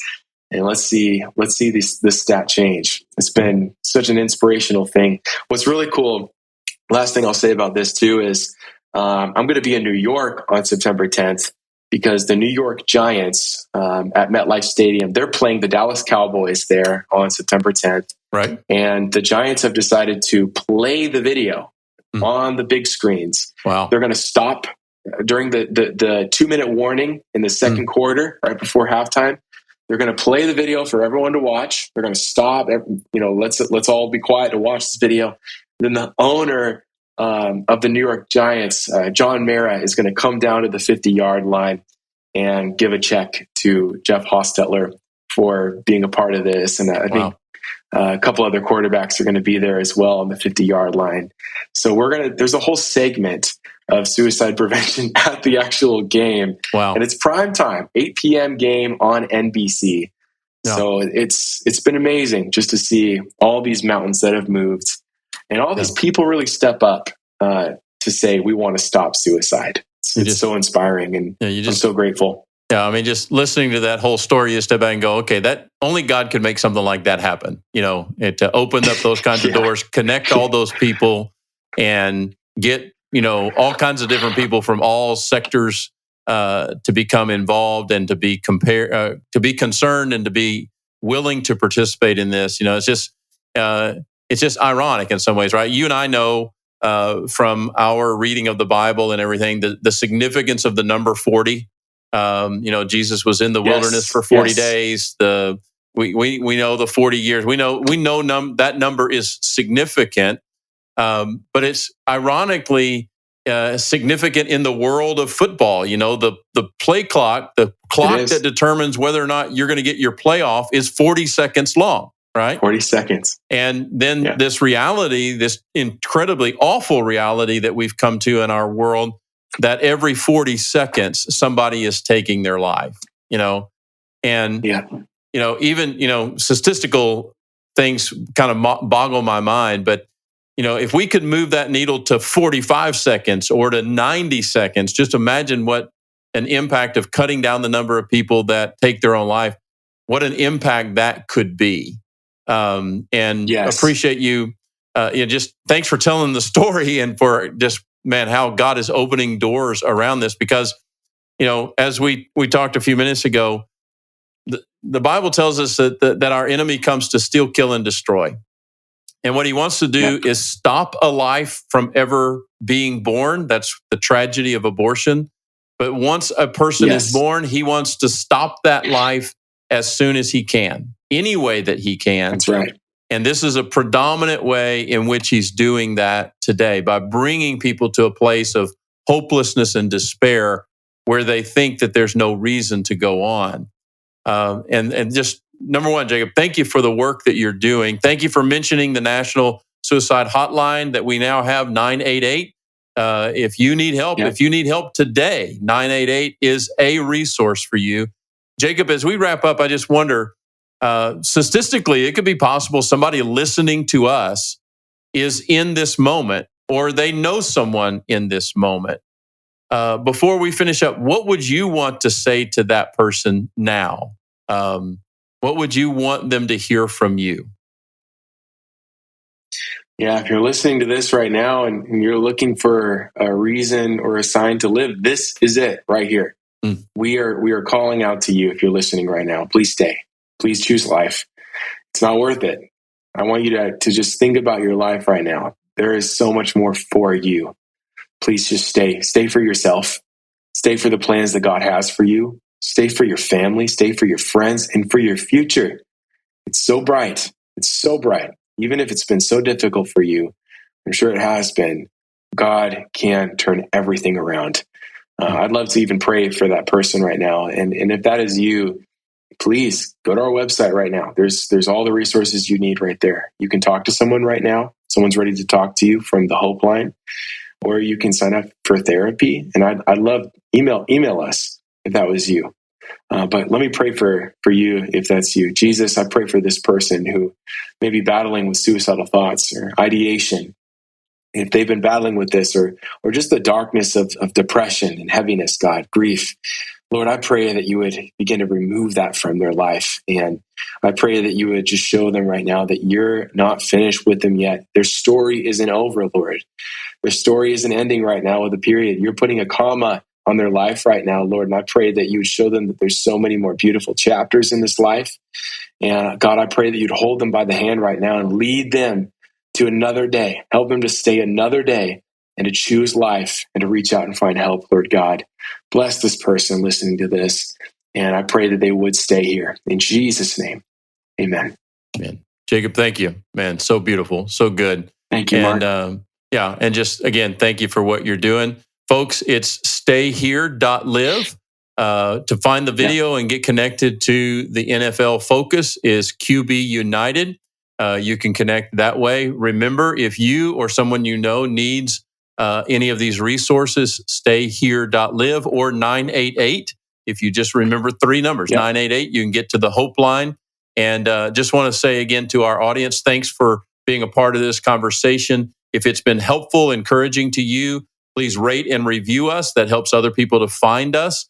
Speaker 2: And let's see this stat change. It's been such an inspirational thing. What's really cool, last thing I'll say about this too, is I'm going to be in New York on September 10th because the New York Giants at MetLife Stadium, they're playing the Dallas Cowboys there on September 10th.
Speaker 1: Right.
Speaker 2: And the Giants have decided to play the video on the big screens.
Speaker 1: Wow.
Speaker 2: They're going to stop during the 2-minute warning in the second quarter, right before halftime. They're going to play the video for everyone to watch. They're going to stop. Let's all be quiet to watch this video. Then the owner of the New York Giants, John Mara, is going to come down to the 50-yard line and give a check to Jeff Hostetler for being a part of this. And I think a couple other quarterbacks are going to be there as well on the 50-yard line. So there's a whole segment of suicide prevention at the actual game.
Speaker 1: Wow.
Speaker 2: And it's prime time, 8 p.m. game on NBC. Yeah. So it's been amazing just to see all these mountains that have moved and all these people really step up to say, we want to stop suicide. It's so inspiring, and I'm so grateful.
Speaker 1: Yeah, I mean, just listening to that whole story, you step back and go, okay, that only God could make something like that happen. To open up those kinds of doors, connect all those people, and get all kinds of different people from all sectors to become involved and to be concerned and to be willing to participate in this. It's just ironic in some ways, right? You and I know from our reading of the Bible and everything the significance of the number 40. Jesus was in the wilderness for 40 days. We know the 40 years. We know that number is significant, but it's ironically significant in the world of football. The play clock, the clock that determines whether or not you're going to get your playoff, is 40 seconds long. Right?
Speaker 2: 40 seconds.
Speaker 1: And then this reality, this incredibly awful reality that we've come to in our world, that every 40 seconds somebody is taking their life, and even statistical things kind of boggle my mind. But if we could move that needle to 45 seconds or to 90 seconds, just imagine what an impact of cutting down the number of people that take their own life, what an impact that could be. Appreciate you. Just thanks for telling the story and for just, how God is opening doors around this, because, as we talked a few minutes ago, the Bible tells us that our enemy comes to steal, kill, and destroy. And what he wants to do is stop a life from ever being born. That's the tragedy of abortion. But once a person is born, he wants to stop that life as soon as he can, any way that he can.
Speaker 2: That's right.
Speaker 1: And this is a predominant way in which he's doing that today, by bringing people to a place of hopelessness and despair where they think that there's no reason to go on. And just number one, Jacob, thank you for the work that you're doing. Thank you for mentioning the National Suicide Hotline that we now have, 988. If you need help today, 988 is a resource for you. Jacob, as we wrap up, I just wonder, statistically, it could be possible somebody listening to us is in this moment, or they know someone in this moment. Before we finish up, what would you want to say to that person now? What would you want them to hear from you?
Speaker 2: Yeah, if you're listening to this right now and you're looking for a reason or a sign to live, this is it right here. We are calling out to you if you're listening right now. Please stay. Please choose life. It's not worth it. I want you to just think about your life right now. There is so much more for you. Please just stay. Stay for yourself. Stay for the plans that God has for you. Stay for your family. Stay for your friends and for your future. It's so bright. It's so bright. Even if it's been so difficult for you, I'm sure it has been, God can turn everything around. I'd love to even pray for that person right now. And if that is you, please go to our website right now. There's all the resources you need right there. You can talk to someone right now. Someone's ready to talk to you from the Hope Line, or you can sign up for therapy. And I'd love email us if that was you. But let me pray for you if that's you. Jesus, I pray for this person who may be battling with suicidal thoughts or ideation. If they've been battling with this or just the darkness of depression and heaviness, God, grief, Lord, I pray that you would begin to remove that from their life. And I pray that you would just show them right now that you're not finished with them yet. Their story isn't over, Lord. Their story isn't ending right now with a period. You're putting a comma on their life right now, Lord. And I pray that you would show them that there's so many more beautiful chapters in this life. And God, I pray that you'd hold them by the hand right now and lead them to another day. Help them to stay another day and to choose life and to reach out and find help, Lord God. Bless this person listening to this. And I pray that they would stay here. In Jesus' name, amen.
Speaker 1: Man, Jacob, thank you. Man, so beautiful, so good.
Speaker 2: Thank you, Mark.
Speaker 1: And just, again, thank you for what you're doing. Folks, it's Stayhere.live. To find the video and get connected to the NFL Focus is QB United. You can connect that way. Remember, if you or someone you know needs any of these resources, Stayhere.live or 988. If you just remember three numbers, 988, you can get to the Hope Line. And just want to say again to our audience, thanks for being a part of this conversation. If it's been helpful, encouraging to you, please rate and review us. That helps other people to find us.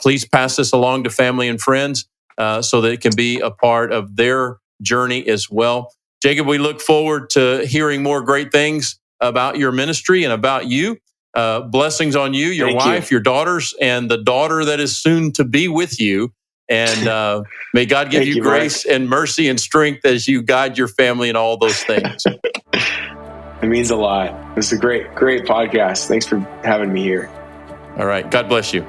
Speaker 1: Please pass this along to family and friends so that it can be a part of their journey as well. Jacob, we look forward to hearing more great things about your ministry and about you. Blessings on you, your wife, your daughters, and the daughter that is soon to be with you. And may God give you grace and mercy and strength as you guide your family in all those things.
Speaker 2: It means a lot. It's a great podcast. Thanks for having me here.
Speaker 1: All right. God bless you.